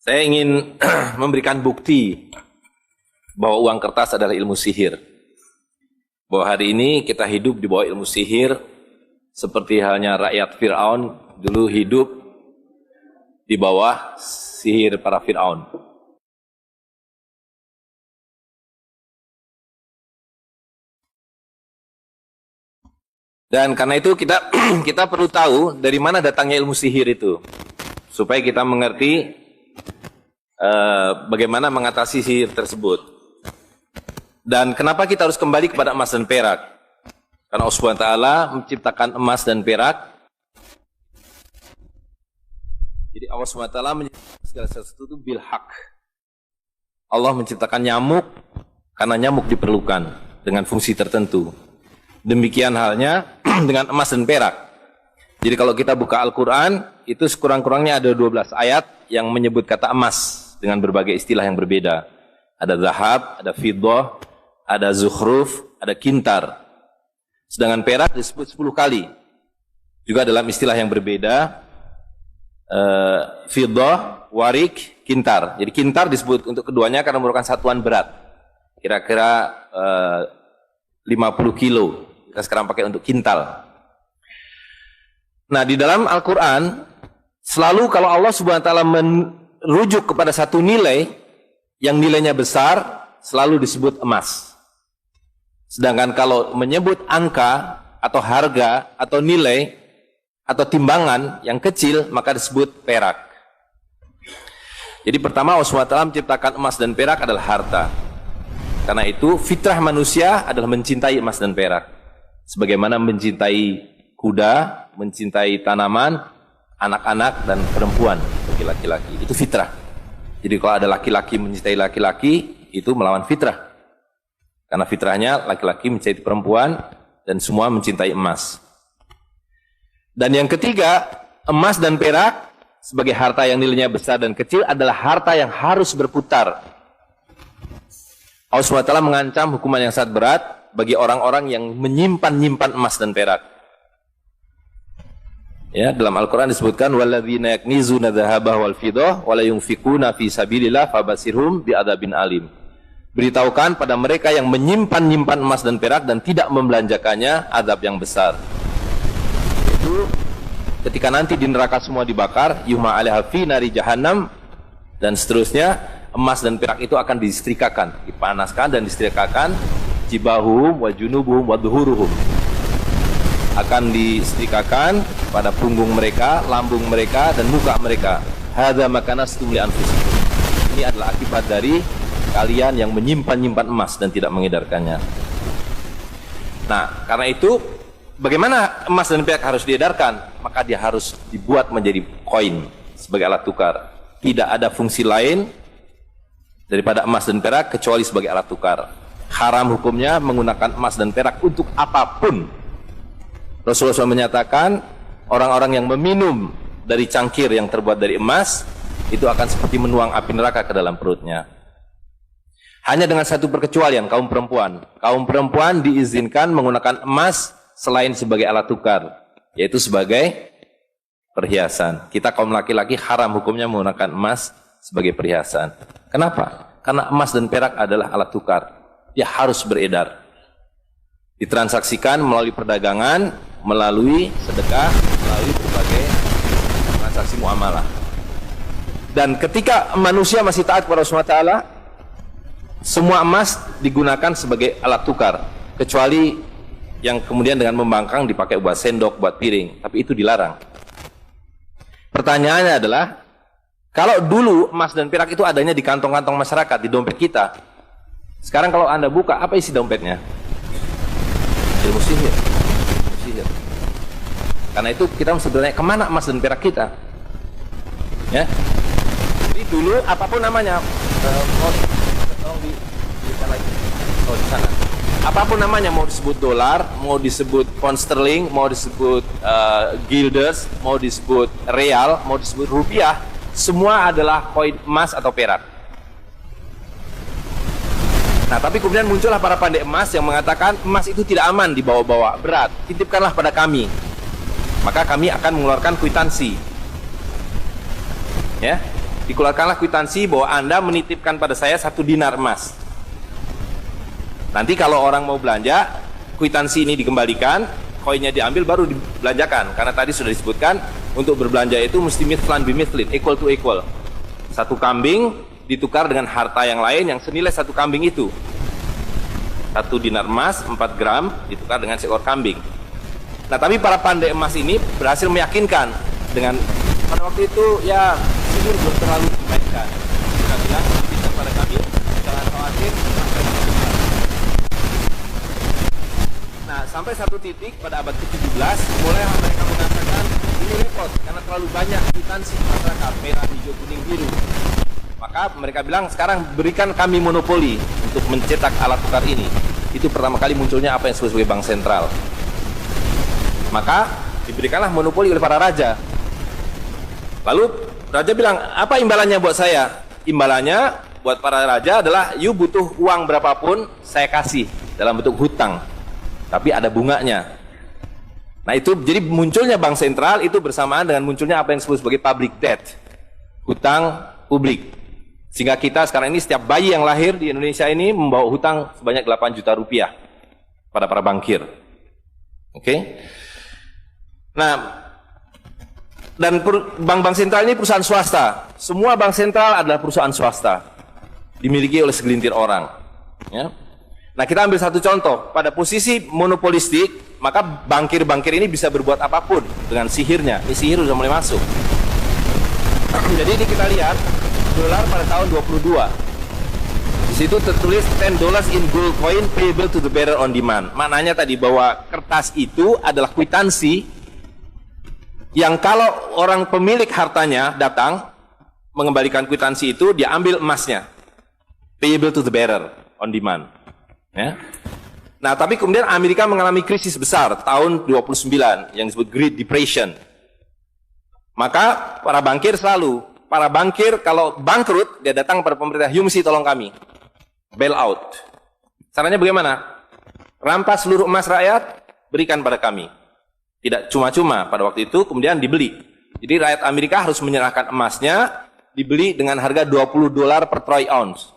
Saya ingin memberikan bukti bahwa uang kertas adalah ilmu sihir. Bahwa hari ini kita hidup di bawah ilmu sihir, seperti halnya rakyat Fir'aun dulu hidup di bawah sihir para Fir'aun. Dan karena itu kita perlu tahu dari mana datangnya ilmu sihir itu, supaya kita mengerti bagaimana mengatasi sihir tersebut. Dan kenapa kita harus kembali kepada emas dan perak? Karena Allah SWT menciptakan emas dan perak. Jadi Allah SWT menciptakan segala sesuatu itu bil haq. Allah menciptakan nyamuk karena nyamuk diperlukan dengan fungsi tertentu. Demikian halnya dengan emas dan perak. Jadi kalau kita buka Al-Quran, itu sekurang-kurangnya ada 12 ayat yang menyebut kata emas dengan berbagai istilah yang berbeda. Ada zahab, ada fiddah, ada zukhruf, ada kintar. Sedangkan perak disebut 10 kali. Juga dalam istilah yang berbeda, fiddah, warik, kintar. Jadi kintar disebut untuk keduanya karena merupakan satuan berat. Kira-kira 50 kilo. Kita sekarang pakai untuk kintal. Nah, di dalam Al-Quran, selalu kalau Allah SWT merujuk kepada satu nilai, yang nilainya besar, selalu disebut emas. Sedangkan kalau menyebut angka, atau harga, atau nilai, atau timbangan yang kecil, maka disebut perak. Jadi pertama, Allah SWT menciptakan emas dan perak adalah harta. Karena itu, fitrah manusia adalah mencintai emas dan perak. Sebagaimana mencintai kuda, mencintai tanaman, anak-anak, dan perempuan bagi laki-laki. Itu fitrah. Jadi kalau ada laki-laki mencintai laki-laki, itu melawan fitrah. Karena fitrahnya laki-laki mencintai perempuan, dan semua mencintai emas. Dan yang ketiga, emas dan perak sebagai harta yang nilainya besar dan kecil adalah harta yang harus berputar. Allah SWT mengancam hukuman yang sangat berat bagi orang-orang yang menyimpan emas dan perak. Ya, dalam Al-Quran disebutkan walladzina yaknizuna dzahaba wal fiddah wa la yunfikuna fi sabilillah fabasirhum bi'adzabin alim. Beritahukan pada mereka yang menyimpan emas dan perak dan tidak membelanjakannya azab yang besar. Itu ketika nanti di neraka semua dibakar, yuhma 'alaiha fi nari jahannam, dan seterusnya, emas dan perak itu akan disetrikakan, dipanaskan dan disetrikakan, jibahuhum wa junubuhum wa dhuhuruhum, akan disetrikakan pada punggung mereka, lambung mereka, dan muka mereka. Hadza makanastum li anfusikum. Ini adalah akibat dari kalian yang menyimpan emas dan tidak mengedarkannya. Nah, karena itu bagaimana emas dan perak harus diedarkan? Maka dia harus dibuat menjadi koin sebagai alat tukar. Tidak ada fungsi lain daripada emas dan perak kecuali sebagai alat tukar. Haram hukumnya menggunakan emas dan perak untuk apapun. Rasulullah SAW menyatakan orang-orang yang meminum dari cangkir yang terbuat dari emas itu akan seperti menuang api neraka ke dalam perutnya. Hanya dengan satu perkecualian, kaum perempuan. Kaum perempuan diizinkan menggunakan emas selain sebagai alat tukar, yaitu sebagai perhiasan. Kita kaum laki-laki haram hukumnya menggunakan emas sebagai perhiasan. Kenapa? Karena emas dan perak adalah alat tukar. Dia harus beredar. Ditransaksikan melalui perdagangan, melalui sedekah, melalui berbagai transaksi muamalah. Dan ketika manusia masih taat kepada Allah SWT, semua emas digunakan sebagai alat tukar, kecuali yang kemudian dengan membangkang dipakai buat sendok, buat piring, tapi itu dilarang. Pertanyaannya adalah, kalau dulu emas dan perak itu adanya di kantong-kantong masyarakat, di dompet kita, sekarang kalau Anda buka, apa isi dompetnya? Ilmu sihir. Ilmu sihir. Karena itu kita mesti bertanya, kemana emas dan perak kita? Ya. Jadi dulu apapun namanya, tolong di sana lagi. Oh, di sana. Apapun namanya, mau disebut dolar, mau disebut pound sterling, mau disebut guilders, mau disebut real, mau disebut rupiah, semua adalah koin emas atau perak. Nah, tapi kemudian muncullah para pandai emas yang mengatakan emas itu tidak aman dibawa-bawa, berat, titipkanlah pada kami. Maka kami akan mengeluarkan kwitansi. Ya. dikeluarkanlah kwitansi bahwa Anda menitipkan pada saya 1 dinar emas. Nanti kalau orang mau belanja, kwitansi ini dikembalikan, koinnya diambil baru dibelanjakan. Karena tadi sudah disebutkan, untuk berbelanja itu mesti mithlan bimithlin, equal to equal. 1 kambing ditukar dengan harta yang lain yang senilai 1 kambing itu. 1 dinar emas 4 gram ditukar dengan seekor kambing. Nah, tapi para pandai emas ini berhasil meyakinkan dengan pada waktu itu ya sihir belum terlalu dimainkan. Mereka bilang bisa pada kami, jangan khawatir. Nah, sampai satu titik pada abad ke-17 mulai mereka mengatakan ini repot karena terlalu banyak kwitansi masyarakat merah, hijau, kuning, biru. Maka mereka bilang sekarang berikan kami monopoli untuk mencetak alat tukar ini. Itu pertama kali munculnya apa yang disebut sebagai bank sentral. Maka diberikanlah monopoli oleh para raja. Lalu raja bilang, apa imbalannya buat saya? Imbalannya buat para raja adalah, you butuh uang berapapun saya kasih dalam bentuk hutang, tapi ada bunganya. Nah, itu jadi munculnya bank sentral itu bersamaan dengan munculnya apa yang disebut sebagai public debt, hutang publik. Sehingga kita sekarang ini setiap bayi yang lahir di Indonesia ini membawa hutang sebanyak 8 juta rupiah pada para bankir. Oke? Nah, dan bank-bank sentral ini perusahaan swasta. Semua bank sentral adalah perusahaan swasta, dimiliki oleh segelintir orang. Ya. Nah, kita ambil satu contoh. Pada posisi monopolistik, maka bankir-bankir ini bisa berbuat apapun dengan sihirnya. Ini sihir sudah mulai masuk. Jadi ini kita lihat dolar pada tahun 22. Di situ tertulis $10 in gold coin payable to the bearer on demand. Maknanya tadi bahwa kertas itu adalah kwitansi yang kalau orang pemilik hartanya datang mengembalikan kwitansi itu, dia ambil emasnya, payable to the bearer on demand. Ya. Nah, tapi kemudian Amerika mengalami krisis besar tahun 29 yang disebut Great Depression. Maka para bankir kalau bangkrut, dia datang pada pemerintah, you mesti tolong kami, bail out. Caranya bagaimana? Rampas seluruh emas rakyat, berikan pada kami. Tidak cuma-cuma pada waktu itu, kemudian dibeli. Jadi rakyat Amerika harus menyerahkan emasnya, dibeli dengan harga $20 per troy ounce,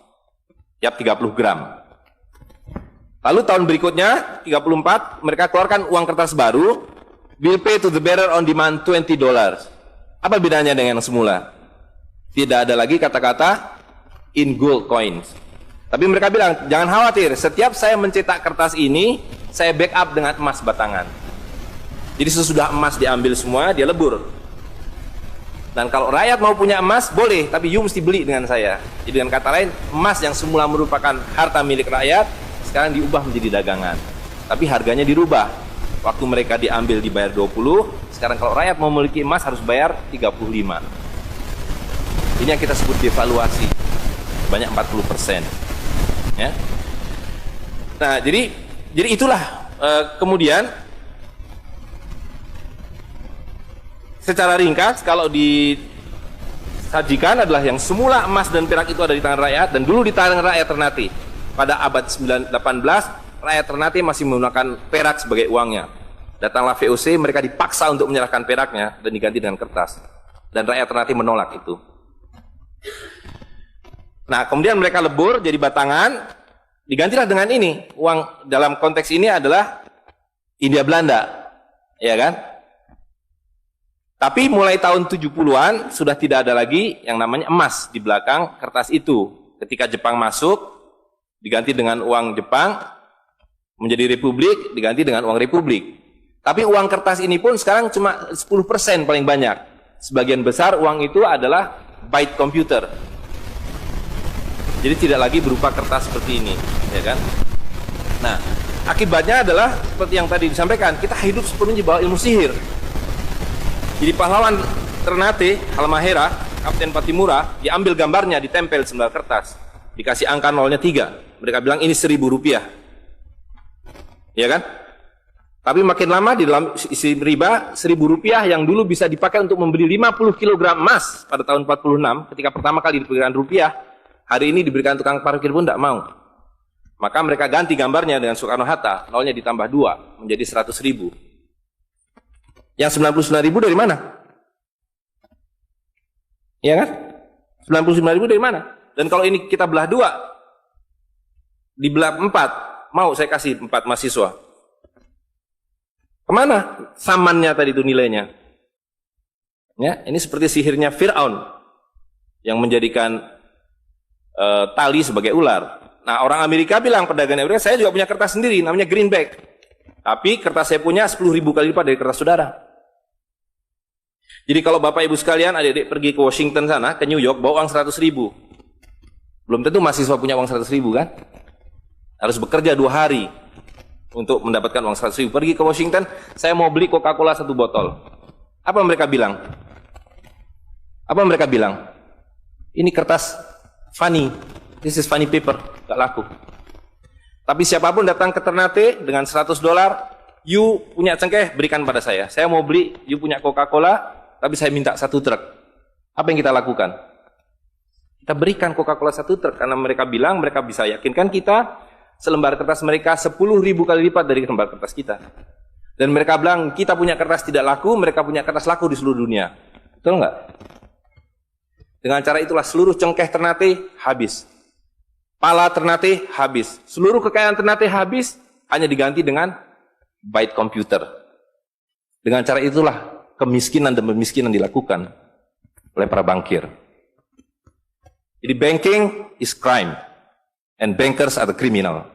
tiap 30 gram. Lalu tahun berikutnya, 34, mereka keluarkan uang kertas baru, will pay to the bearer on demand $20. Apa bedanya dengan yang semula? Tidak ada lagi kata-kata in gold coins. Tapi mereka bilang, jangan khawatir, setiap saya mencetak kertas ini, saya backup dengan emas batangan. Jadi sesudah emas diambil semua, dia lebur. Dan kalau rakyat mau punya emas, boleh, tapi you mesti beli dengan saya. Jadi dengan kata lain, emas yang semula merupakan harta milik rakyat, sekarang diubah menjadi dagangan. Tapi harganya dirubah. Waktu mereka diambil dibayar 20, sekarang kalau rakyat mau memiliki emas harus bayar 35. Ini yang kita sebut devaluasi. Banyak 40%. Ya. Nah, jadi itulah kemudian secara ringkas, kalau disajikan adalah yang semula emas dan perak itu ada di tangan rakyat, dan dulu di tangan rakyat Ternate. Pada abad 18, rakyat Ternate masih menggunakan perak sebagai uangnya. Datanglah VOC, mereka dipaksa untuk menyerahkan peraknya dan diganti dengan kertas. Dan rakyat Ternate menolak itu. Nah, kemudian mereka lebur jadi batangan, digantilah dengan ini. Uang dalam konteks ini adalah Hindia Belanda. Ya kan? Tapi mulai tahun 70-an sudah tidak ada lagi yang namanya emas di belakang kertas itu. Ketika Jepang masuk, diganti dengan uang Jepang, menjadi republik, diganti dengan uang republik. Tapi uang kertas ini pun sekarang cuma 10% paling banyak. Sebagian besar uang itu adalah byte computer. Jadi tidak lagi berupa kertas seperti ini, ya kan? Nah, akibatnya adalah seperti yang tadi disampaikan, kita hidup sepenuhnya di bawah ilmu sihir. Jadi pahlawan Ternate, Halmahera, Kapten Patimura, diambil gambarnya, ditempel di sebelah kertas, dikasih angka nolnya 3. Mereka bilang ini 1.000 rupiah, ya kan? Tapi makin lama di dalam isi riba, 1.000 rupiah yang dulu bisa dipakai untuk membeli 50 kg emas pada tahun 46, ketika pertama kali diberikan rupiah, hari ini diberikan tukang parkir pun tidak mau. Maka mereka ganti gambarnya dengan Soekarno-Hatta, nolnya ditambah 2, menjadi 100.000. Yang 99.000 dari mana? Iya kan? 99.000 dari mana? Dan kalau ini kita belah 2, dibelah 4, mau saya kasih 4 mahasiswa. Kemana samannya tadi itu nilainya? Ya, ini seperti sihirnya Fir'aun yang menjadikan tali sebagai ular. Nah, orang Amerika bilang, pedagang Amerika, saya juga punya kertas sendiri, namanya greenback. Tapi kertas saya punya 10.000 kali lipat dari kertas saudara. Jadi kalau Bapak Ibu sekalian, adik-adik pergi ke Washington sana, ke New York, bawa uang 100.000. Belum tentu mahasiswa punya uang 100.000 kan? Harus bekerja 2 hari untuk mendapatkan uang 100.000. Pergi ke Washington, saya mau beli Coca-Cola 1 botol. Apa mereka bilang? Apa mereka bilang? Ini kertas funny. This is funny paper. Gak laku. Tapi siapapun datang ke Ternate dengan $100, you punya cengkeh, berikan pada saya. Saya mau beli, you punya Coca-Cola, tapi saya minta 1 truk. Apa yang kita lakukan? Kita berikan Coca-Cola 1 truk, karena mereka bilang, mereka bisa yakinkan kita, selembar kertas mereka 10.000 kali lipat dari lembar kertas kita. Dan mereka bilang, kita punya kertas tidak laku, mereka punya kertas laku di seluruh dunia. Betul nggak? Dengan cara itulah seluruh cengkeh Ternate habis. Pala Ternate habis. Seluruh kekayaan Ternate habis, hanya diganti dengan byte komputer. Dengan cara itulah kemiskinan dan pemiskinan dilakukan oleh para bankir. Jadi banking is crime and bankers are the criminal.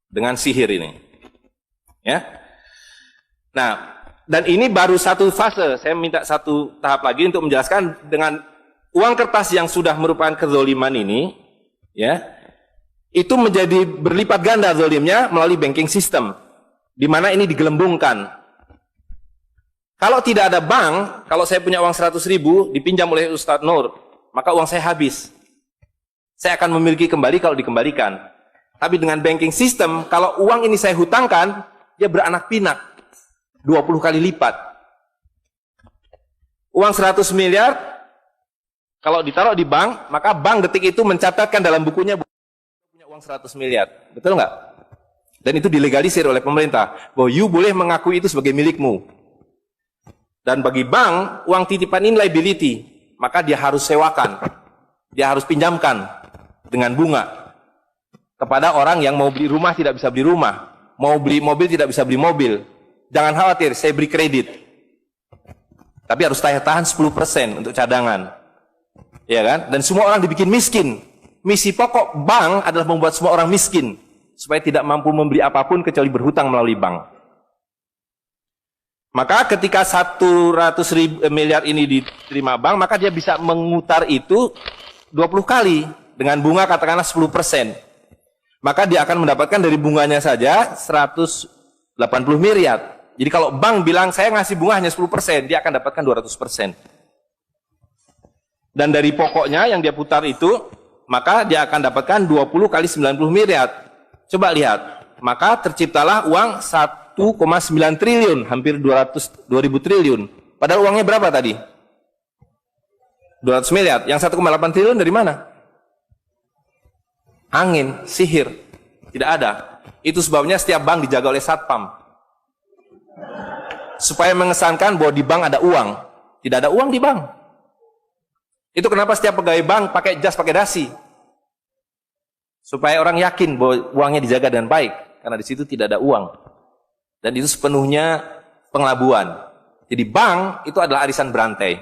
Dengan sihir ini. Ya. Nah, dan ini baru satu fase. Saya minta satu tahap lagi untuk menjelaskan dengan uang kertas yang sudah merupakan kezoliman ini, ya, itu menjadi berlipat ganda zolimnya melalui banking system, di mana ini digelembungkan. Kalau tidak ada bank, kalau saya punya uang 100.000 dipinjam oleh Ustadz Nur, maka uang saya habis. Saya akan memiliki kembali kalau dikembalikan. Tapi dengan banking system, kalau uang ini saya hutangkan, dia beranak pinak 20 kali lipat. Uang 100 miliar kalau ditaruh di bank, maka bank detik itu mencatatkan dalam bukunya punya uang 100 miliar. Betul nggak? Dan itu dilegalisir oleh pemerintah, bahwa you boleh mengakui itu sebagai milikmu. Dan bagi bank, uang titipan ini liability, maka dia harus sewakan, dia harus pinjamkan dengan bunga kepada orang yang mau beli rumah tidak bisa beli rumah, mau beli mobil tidak bisa beli mobil. Jangan khawatir, saya beri kredit. Tapi harus tahan 10% untuk cadangan. Ya kan? Dan semua orang dibikin miskin. Misi pokok bank adalah membuat semua orang miskin, supaya tidak mampu membeli apapun kecuali berhutang melalui bank. Maka ketika 100 miliar ini diterima bank, maka dia bisa mengutar itu 20 kali dengan bunga katakanlah 10%. Maka dia akan mendapatkan dari bunganya saja 180 miliar. Jadi kalau bank bilang saya ngasih bunga hanya 10%, dia akan dapatkan 200%. Dan dari pokoknya yang dia putar itu, maka dia akan dapatkan 20 kali 90 miliar. Coba lihat, maka terciptalah uang 1,9 triliun, hampir 2.000 triliun. Padahal uangnya berapa tadi? 200 miliar. Yang 1,8 triliun dari mana? Angin, sihir. Tidak ada. Itu sebabnya setiap bank dijaga oleh satpam. Supaya mengesankan bahwa di bank ada uang. Tidak ada uang di bank. Itu kenapa setiap pegawai bank pakai jas, pakai dasi. Supaya orang yakin bahwa uangnya dijaga dengan baik. Karena di situ tidak ada uang. Dan itu sepenuhnya pengelabuan. Jadi bank itu adalah arisan berantai.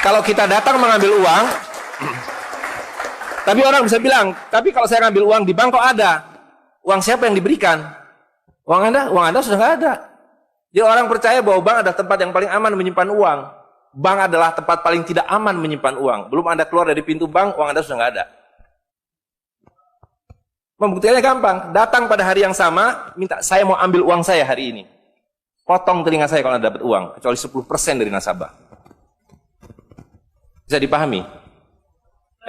Kalau kita datang mengambil uang, tapi orang bisa bilang, tapi kalau saya ngambil uang di bank kok ada? Uang siapa yang diberikan? Uang Anda sudah nggak ada. Jadi orang percaya bahwa bank adalah tempat yang paling aman menyimpan uang. Bank adalah tempat paling tidak aman menyimpan uang. Belum Anda keluar dari pintu bank, uang Anda sudah nggak ada. Membuktikannya gampang. Datang pada hari yang sama, minta saya mau ambil uang saya hari ini. Potong telinga saya kalau Anda dapat uang, kecuali 10% dari nasabah. Bisa dipahami?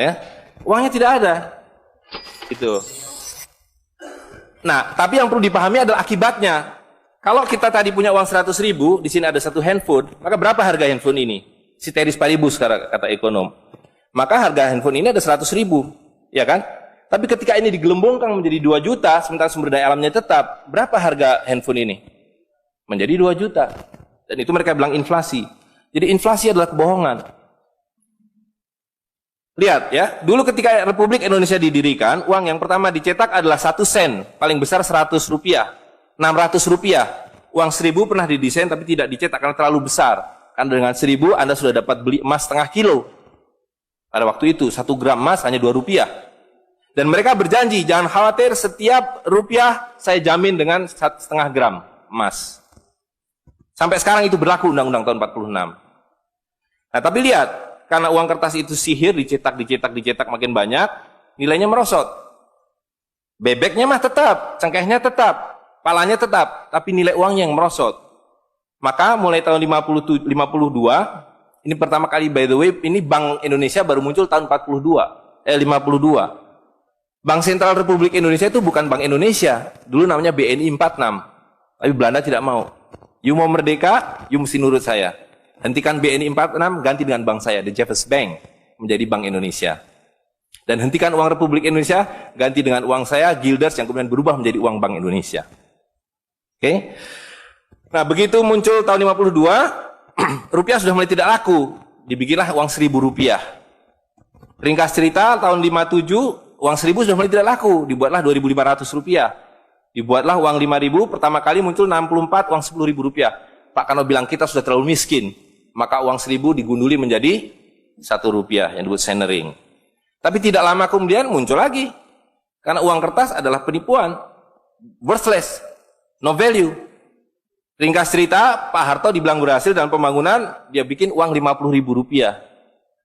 Ya, uangnya tidak ada. Itu. Nah, tapi yang perlu dipahami adalah akibatnya. Kalau kita tadi punya uang 100.000, di sini ada satu handphone, maka berapa harga handphone ini? Ceteris paribus kata ekonom. Maka harga handphone ini ada 100.000, ya kan? Tapi ketika ini digelembungkan menjadi 2 juta, sementara sumber daya alamnya tetap, berapa harga handphone ini? Menjadi 2 juta. Dan itu mereka bilang inflasi. Jadi inflasi adalah kebohongan. Lihat ya, dulu ketika Republik Indonesia didirikan, uang yang pertama dicetak adalah 1 sen, paling besar 100 rupiah, 600 rupiah. Uang 1000 pernah didesain tapi tidak dicetak karena terlalu besar. Karena dengan 1000 Anda sudah dapat beli emas setengah kilo. Pada waktu itu 1 gram emas hanya 2 rupiah. Dan mereka berjanji, jangan khawatir, setiap rupiah saya jamin dengan 1,5 gram emas. Sampai sekarang itu berlaku Undang-Undang tahun 46. Nah tapi lihat, karena uang kertas itu sihir, dicetak makin banyak, nilainya merosot. Bebeknya mah tetap, cengkehnya tetap, palanya tetap, tapi nilai uangnya yang merosot. Maka mulai tahun 52, ini pertama kali by the way, ini Bank Indonesia baru muncul tahun 52. Bank Sentral Republik Indonesia itu bukan Bank Indonesia, dulu namanya BNI 46. Tapi Belanda tidak mau. You mau merdeka, you mesti nurut saya. Hentikan BNI 46, ganti dengan bank saya, The Jeffers Bank, menjadi Bank Indonesia. Dan hentikan uang Republik Indonesia, ganti dengan uang saya, Guilders, yang kemudian berubah menjadi uang Bank Indonesia. Oke? Nah, begitu muncul tahun 52, rupiah sudah mulai tidak laku. Dibikinlah uang 1.000 rupiah. Ringkas cerita, tahun 57, uang 1.000 sudah mulai tidak laku. Dibuatlah 2.500 rupiah. Dibuatlah uang 5.000, pertama kali muncul 64, uang 10.000 rupiah. Pak Karno bilang kita sudah terlalu miskin. Maka uang 1.000 digunduli menjadi 1 rupiah yang disebut centering. Tapi tidak lama kemudian muncul lagi. Karena uang kertas adalah penipuan. Worthless. No value. Ringkas cerita, Pak Harto dibilang berhasil dalam pembangunan, dia bikin uang 50.000 rupiah.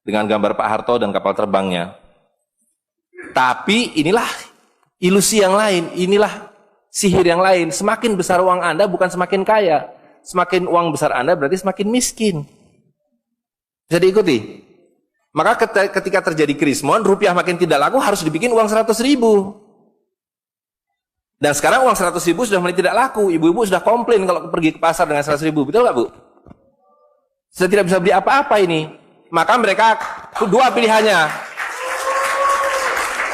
Dengan gambar Pak Harto dan kapal terbangnya. Tapi inilah ilusi yang lain. Inilah sihir yang lain. Semakin besar uang Anda bukan semakin kaya. Semakin uang besar Anda berarti semakin miskin. Bisa diikuti? Maka ketika terjadi krismon, rupiah makin tidak laku, harus dibikin uang 100.000. Dan sekarang uang 100.000 sudah mulai tidak laku. Ibu-ibu sudah komplain kalau pergi ke pasar dengan 100.000. Betul nggak, Bu? Sudah tidak bisa beli apa-apa ini. Maka mereka dua pilihannya.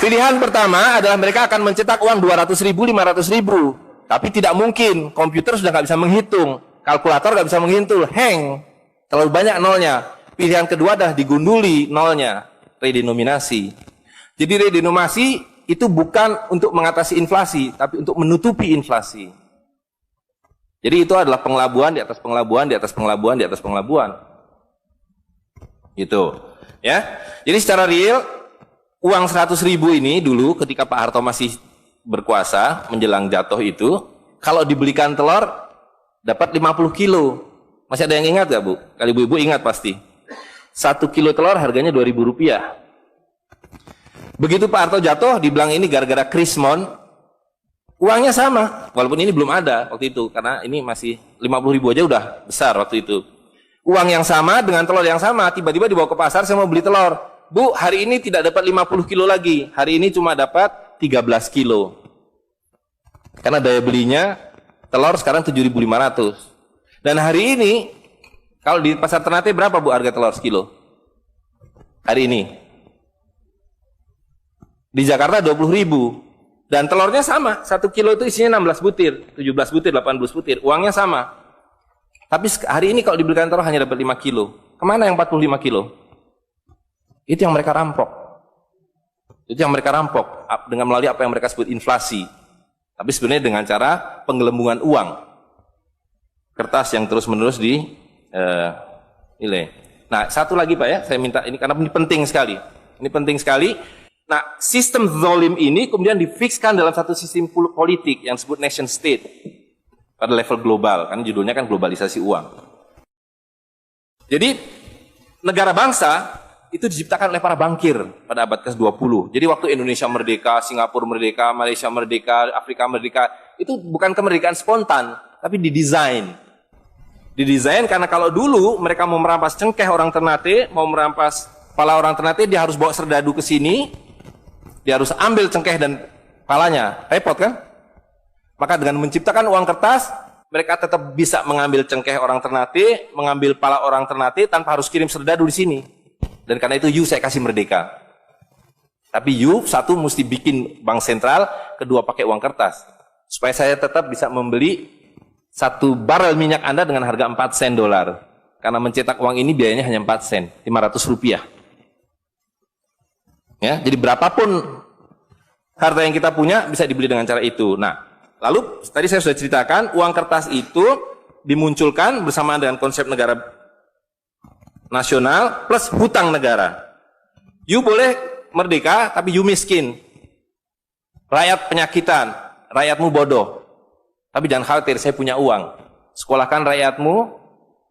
Pilihan pertama adalah mereka akan mencetak uang 200.000, 500.000. Tapi tidak mungkin. Komputer sudah nggak bisa menghitung. Kalkulator nggak bisa menghitung. Hang. Terlalu banyak nolnya. Pilihan kedua adalah digunduli nolnya, redenominasi. Jadi redenominasi itu bukan untuk mengatasi inflasi, tapi untuk menutupi inflasi. Jadi itu adalah pengelabuan di atas pengelabuan, di atas pengelabuan, di atas pengelabuan. Gitu. Ya. Jadi secara real, uang 100.000 ini dulu ketika Pak Harto masih berkuasa, menjelang jatuh itu, kalau dibelikan telur, dapat 50 kilo. Masih ada yang ingat gak, Bu? Kali ibu-ibu ingat pasti. 1 kilo telur harganya 2.000 rupiah. Begitu Pak Harto jatuh, dibilang ini gara-gara krismon, uangnya sama, walaupun ini belum ada waktu itu, karena ini masih 50.000 aja udah besar waktu itu. Uang yang sama dengan telur yang sama, tiba-tiba dibawa ke pasar, saya mau beli telur. Bu, hari ini tidak dapat 50 kilo lagi, hari ini cuma dapat 13 kilo. Karena daya belinya, telur sekarang 7.500. Dan hari ini, kalau di pasar Ternate berapa, Bu, harga telur sekilo? Hari ini. Di Jakarta 20.000. Dan telurnya sama. 1 kilo itu isinya 16 butir, 17 butir, 18 butir. Uangnya sama. Tapi hari ini kalau dibelikan telur hanya dapat 5 kilo. Kemana yang 45 kilo? Itu yang mereka rampok. Itu yang mereka rampok. Dengan melalui apa yang mereka sebut inflasi. Tapi sebenarnya dengan cara penggelembungan uang. Kertas yang terus-menerus nilai. Nah, satu lagi Pak ya, saya minta ini karena ini penting sekali. Ini penting sekali. Nah, sistem zalim ini kemudian difikskan dalam satu sistem politik yang disebut nation state pada level global, kan judulnya kan globalisasi uang. Jadi negara bangsa itu diciptakan oleh para bankir pada abad ke-20. Jadi waktu Indonesia merdeka, Singapura merdeka, Malaysia merdeka, Afrika merdeka, itu bukan kemerdekaan spontan, tapi didesain. Didesain karena kalau dulu mereka mau merampas cengkeh orang Ternate, mau merampas kepala orang Ternate, dia harus bawa serdadu ke sini, dia harus ambil cengkeh dan kepalanya. Repot kan? Maka dengan menciptakan uang kertas, mereka tetap bisa mengambil cengkeh orang Ternate, mengambil kepala orang Ternate tanpa harus kirim serdadu di sini. Dan karena itu saya kasih merdeka. Tapi satu mesti bikin bank sentral, kedua pakai uang kertas. Supaya saya tetap bisa membeli 1 barel minyak Anda dengan harga 4 sen dolar. Karena mencetak uang ini biayanya hanya 4 sen, 500 rupiah. Ya, jadi berapapun harta yang kita punya bisa dibeli dengan cara itu. Nah, lalu tadi saya sudah ceritakan uang kertas itu dimunculkan bersamaan dengan konsep negara nasional plus hutang negara. You boleh merdeka tapi you miskin. Rakyat penyakitan, rakyatmu bodoh. Tapi jangan khawatir, saya punya uang. Sekolahkan rakyatmu,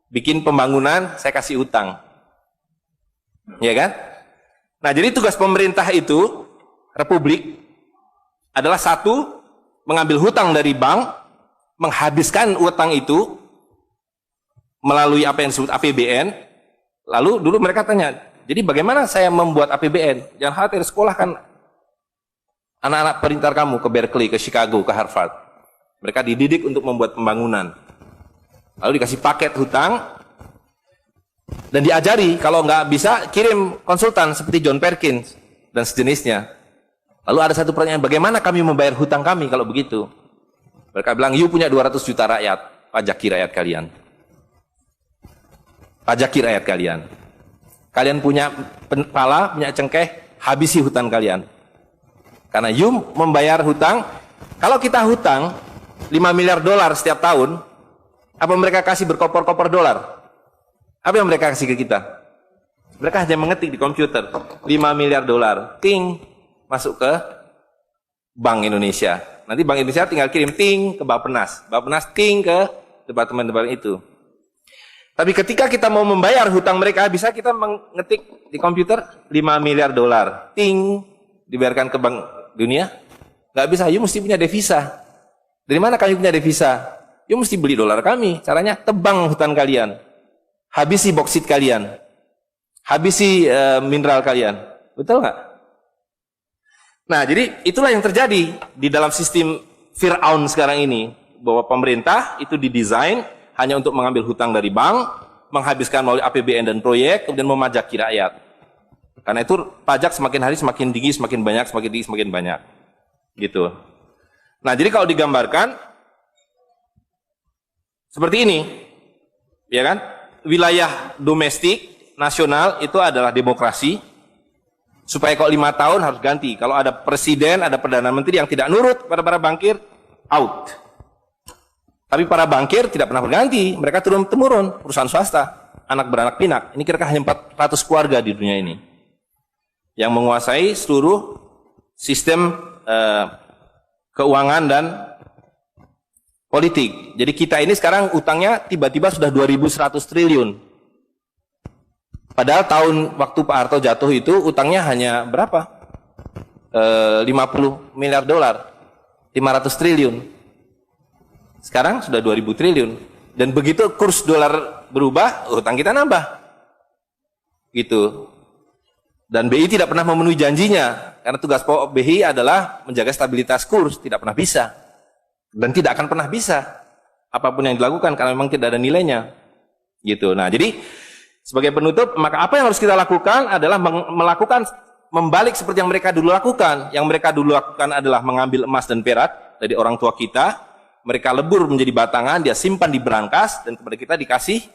bikin pembangunan, saya kasih hutang. Ya kan? Nah, jadi tugas pemerintah itu, republik, adalah satu, mengambil hutang dari bank, menghabiskan utang itu melalui apa yang disebut APBN. Lalu dulu mereka tanya, jadi bagaimana saya membuat APBN? Jangan khawatir, sekolahkan anak-anak pintar kamu ke Berkeley, ke Chicago, ke Harvard. Mereka dididik untuk membuat pembangunan. Lalu dikasih paket hutang dan diajari kalau nggak bisa kirim konsultan seperti John Perkins dan sejenisnya. Lalu ada satu pertanyaan, bagaimana kami membayar hutang kami kalau begitu? Mereka bilang, you punya 200 juta rakyat, pajaki rakyat kalian. Pajaki rakyat kalian. Kalian punya pala, punya cengkeh, habisi hutang kalian. Karena you membayar hutang, kalau kita hutang 5 miliar dolar setiap tahun, apa mereka kasih berkoper-koper dolar? Apa yang mereka kasih ke kita? Mereka hanya mengetik di komputer 5 miliar dolar, ting, masuk ke Bank Indonesia. Nanti Bank Indonesia tinggal kirim ting ke Bappenas, Bappenas ting ke departemen-departemen itu. Tapi ketika kita mau membayar hutang mereka, bisa kita mengetik di komputer 5 miliar dolar, ting, dibayarkan ke Bank Dunia? Nggak bisa, you mesti punya devisa. Dari mana kami punya devisa? You mesti beli dolar kami. Caranya tebang hutan kalian, habisi boksit kalian, habisi mineral kalian. Betul nggak? Nah, jadi itulah yang terjadi di dalam sistem Fir'aun sekarang ini, bahwa pemerintah itu didesain hanya untuk mengambil hutang dari bank, menghabiskan melalui APBN dan proyek, kemudian memajaki rakyat. Karena itu pajak semakin hari semakin tinggi, semakin banyak, semakin tinggi, semakin banyak. Gitu. Nah, jadi kalau digambarkan seperti ini, ya kan? Wilayah domestik nasional itu adalah demokrasi. Supaya kalau 5 tahun harus ganti. Kalau ada presiden, ada perdana menteri yang tidak nurut pada para bankir, out. Tapi para bankir tidak pernah berganti, mereka turun-temurun, perusahaan swasta, anak beranak pinak. Ini kira-kira hanya 400 keluarga di dunia ini yang menguasai seluruh sistem keuangan dan politik. Jadi kita ini sekarang utangnya tiba-tiba sudah 2.100 triliun. Padahal tahun waktu Pak Harto jatuh itu utangnya hanya berapa? 50 miliar dolar, 500 triliun. Sekarang sudah 2.000 triliun. Dan begitu kurs dolar berubah, utang kita nambah. Gitu. Dan BI tidak pernah memenuhi janjinya, karena tugas pokok BI adalah menjaga stabilitas kurs, tidak pernah bisa. Dan tidak akan pernah bisa apapun yang dilakukan karena memang tidak ada nilainya. Gitu. Nah, jadi sebagai penutup, maka apa yang harus kita lakukan adalah membalik seperti yang mereka dulu lakukan. Yang mereka dulu lakukan adalah mengambil emas dan perak dari orang tua kita, mereka lebur menjadi batangan, dia simpan di berangkas, dan kepada kita dikasih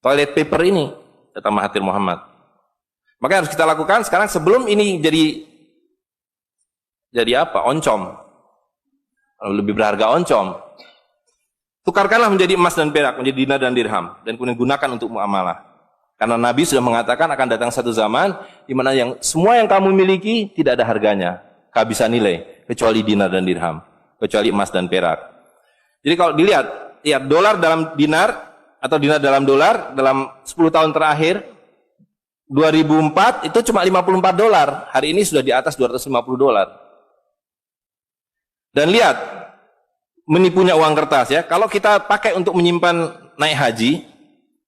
toilet paper ini, kata Mahathir Muhammad. Maka yang harus kita lakukan sekarang sebelum ini jadi apa? Oncom. Lebih berharga oncom. Tukarkanlah menjadi emas dan perak, menjadi dinar dan dirham, dan kemudian gunakan untuk muamalah. Karena Nabi sudah mengatakan akan datang satu zaman di mana semua yang kamu miliki tidak ada harganya, kehabisan nilai, kecuali dinar dan dirham, kecuali emas dan perak. Jadi kalau dilihat, ya dolar dalam dinar atau dinar dalam dolar dalam 10 tahun terakhir 2004 itu cuma 54 dolar. Hari ini sudah di atas 250 dolar. Dan lihat, menipunya uang kertas ya. Kalau kita pakai untuk menyimpan naik haji,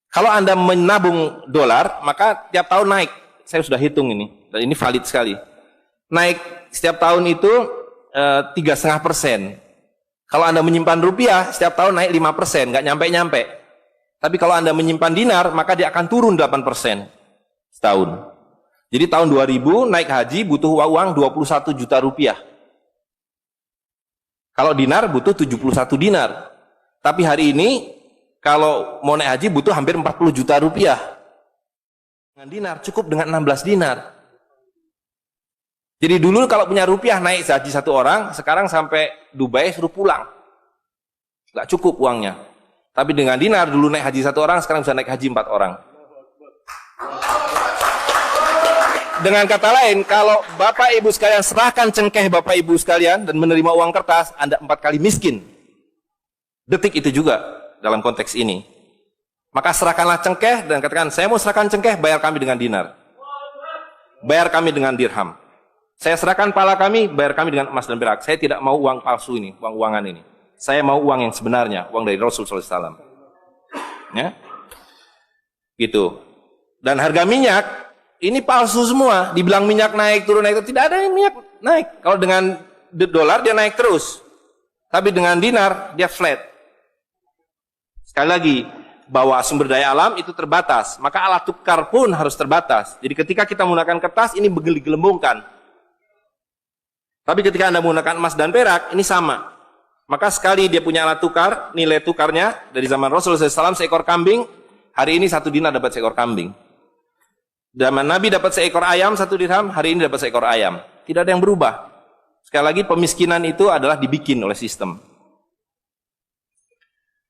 kalau Anda menabung dolar, maka tiap tahun naik. Saya sudah hitung ini, dan ini valid sekali. Naik setiap tahun itu 3,5%. Kalau Anda menyimpan rupiah, setiap tahun naik 5%, nggak nyampe-nyampe. Tapi kalau Anda menyimpan dinar, maka dia akan turun 8% setahun. Jadi tahun 2000 naik haji butuh uang 21 juta rupiah. Kalau dinar butuh 71 dinar. Tapi hari ini kalau mau naik haji butuh hampir 40 juta rupiah. Dengan dinar, cukup dengan 16 dinar. Jadi dulu kalau punya rupiah naik haji satu orang, sekarang sampai Dubai suruh pulang. Nggak cukup uangnya. Tapi dengan dinar, dulu naik haji satu orang, sekarang bisa naik haji 4 orang. Dengan kata lain, kalau Bapak Ibu sekalian serahkan cengkeh Bapak Ibu sekalian dan menerima uang kertas, Anda 4 kali miskin. Detik itu juga dalam konteks ini. Maka serahkanlah cengkeh dan katakan, saya mau serahkan cengkeh, bayar kami dengan dinar. Bayar kami dengan dirham. Saya serahkan pala kami, bayar kami dengan emas dan perak. Saya tidak mau uang palsu ini, uang-uangan ini. Saya mau uang yang sebenarnya, uang dari Rasul SAW. Ya? Gitu. Dan harga minyak, ini palsu semua. Dibilang minyak naik, turun naik, tidak ada yang minyak naik. Kalau dengan dolar dia naik terus. Tapi dengan dinar dia flat. Sekali lagi, bahwa sumber daya alam itu terbatas. Maka alat tukar pun harus terbatas. Jadi ketika kita menggunakan kertas, ini digelembungkan. Tapi ketika Anda menggunakan emas dan perak, ini sama. Maka sekali dia punya alat tukar, nilai tukarnya dari zaman Rasulullah SAW seekor kambing, hari ini 1 dinar dapat seekor kambing. Zaman Nabi dapat seekor ayam 1 dirham, hari ini dapat seekor ayam. Tidak ada yang berubah. Sekali lagi pemiskinan itu adalah dibikin oleh sistem.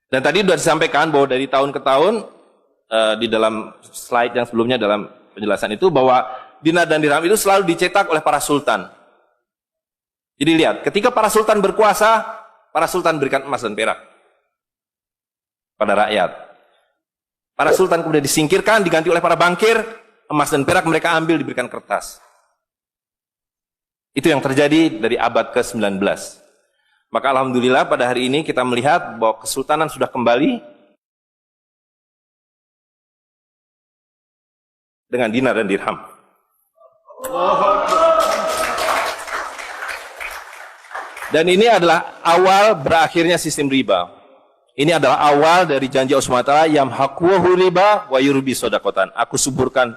Dan tadi sudah disampaikan bahwa dari tahun ke tahun, di dalam slide yang sebelumnya dalam penjelasan itu, bahwa dinar dan dirham itu selalu dicetak oleh para sultan. Jadi lihat, ketika para sultan berkuasa, para sultan berikan emas dan perak pada rakyat. Para sultan kemudian disingkirkan, diganti oleh para bankir, emas dan perak mereka ambil, diberikan kertas. Itu yang terjadi dari abad ke-19. Maka alhamdulillah pada hari ini kita melihat bahwa kesultanan sudah kembali dengan dinar dan dirham. Dan ini adalah awal berakhirnya sistem riba. Ini adalah awal dari janji Allah SWT, yamhaqu riba wa yurbi sodakotan. Aku suburkan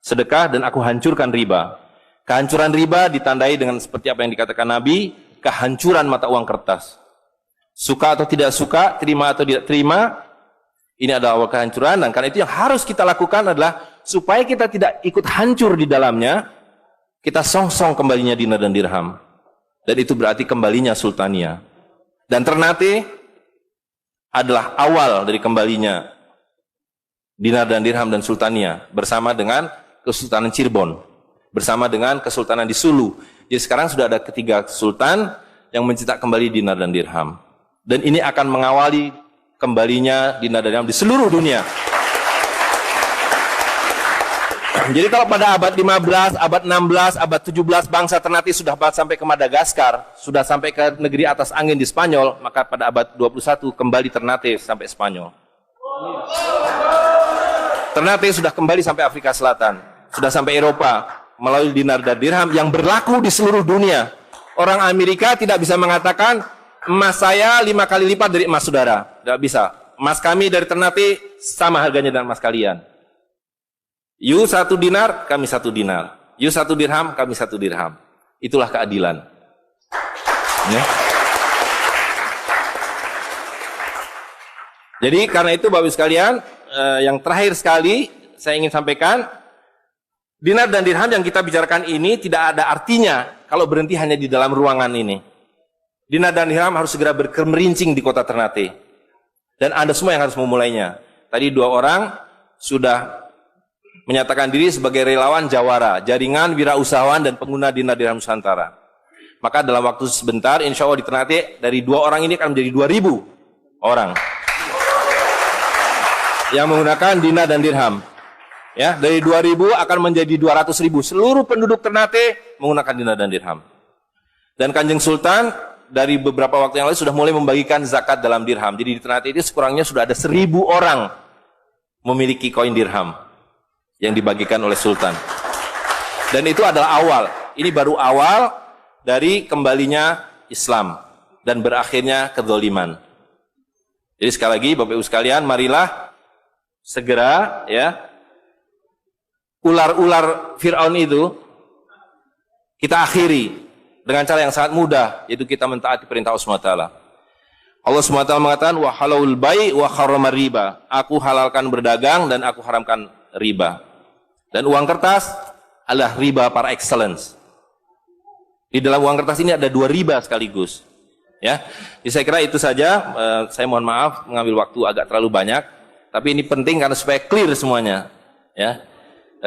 sedekah dan aku hancurkan riba. Kehancuran riba ditandai dengan seperti apa yang dikatakan Nabi, kehancuran mata uang kertas. Suka atau tidak suka, terima atau tidak terima, ini adalah awal kehancuran. Dan karena itu yang harus kita lakukan adalah supaya kita tidak ikut hancur di dalamnya, kita songsong kembalinya dinar dan dirham. Dan itu berarti kembalinya sultania. Dan Ternate adalah awal dari kembalinya dinar dan dirham dan sultania bersama dengan Kesultanan Cirebon, bersama dengan Kesultanan di Sulu. Jadi sekarang sudah ada 3 sultan yang mencetak kembali dinar dan dirham. Dan ini akan mengawali kembalinya dinar dan dirham di seluruh dunia. Jadi kalau pada abad 15, abad 16, abad 17 bangsa Ternate sudah sampai ke Madagaskar, sudah sampai ke negeri atas angin di Spanyol, maka pada abad 21 kembali Ternate sampai Spanyol. Ternate sudah kembali sampai Afrika Selatan, sudah sampai Eropa melalui dinar dan dirham yang berlaku di seluruh dunia. Orang Amerika tidak bisa mengatakan emas saya 5 kali lipat dari emas saudara, tidak bisa. Emas kami dari Ternate sama harganya dengan emas kalian. You 1 dinar, kami 1 dinar. You 1 dirham, kami 1 dirham. Itulah keadilan. Ya. Jadi karena itu Bapak Ibu sekalian, yang terakhir sekali saya ingin sampaikan, dinar dan dirham yang kita bicarakan ini tidak ada artinya kalau berhenti hanya di dalam ruangan ini. Dinar dan dirham harus segera berkemerincing di kota Ternate. Dan Anda semua yang harus memulainya. Tadi 2 orang sudah menyatakan diri sebagai relawan Jawara, jaringan wirausahawan dan pengguna dinar dirham Nusantara. Maka dalam waktu sebentar, insya Allah di Ternate, dari 2 orang ini akan menjadi 2.000 orang yang menggunakan dinar dan dirham. Ya, dari 2.000 akan menjadi 200.000. Seluruh penduduk Ternate menggunakan dinar dan dirham. Dan Kanjeng Sultan dari beberapa waktu yang lalu sudah mulai membagikan zakat dalam dirham. Jadi di Ternate itu sekurangnya sudah ada 1.000 orang memiliki koin dirham yang dibagikan oleh Sultan. Dan itu adalah awal. Ini baru awal dari kembalinya Islam dan berakhirnya kezaliman. Jadi sekali lagi Bapak Ibu sekalian, marilah segera ya ular-ular Fir'aun itu kita akhiri dengan cara yang sangat mudah, yaitu kita mentaati perintah Allah SWT. Allah SWT mengatakan wa halalul bai' wa harramar riba. Aku halalkan berdagang dan aku haramkan riba. Dan uang kertas adalah riba par excellence. Di dalam uang kertas ini ada 2 riba sekaligus. Ya, jadi saya kira itu saja. Saya mohon maaf mengambil waktu agak terlalu banyak, tapi ini penting karena supaya clear semuanya. Ya,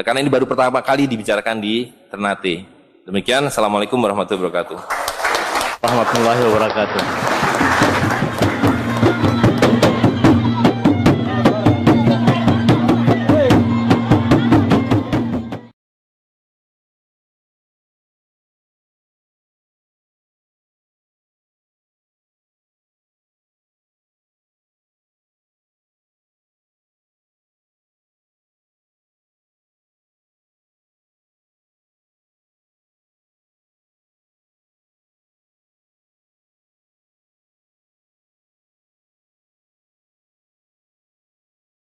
karena ini baru pertama kali dibicarakan di Ternate. Demikian, assalamualaikum warahmatullahi wabarakatuh. Warahmatullahi wabarakatuh.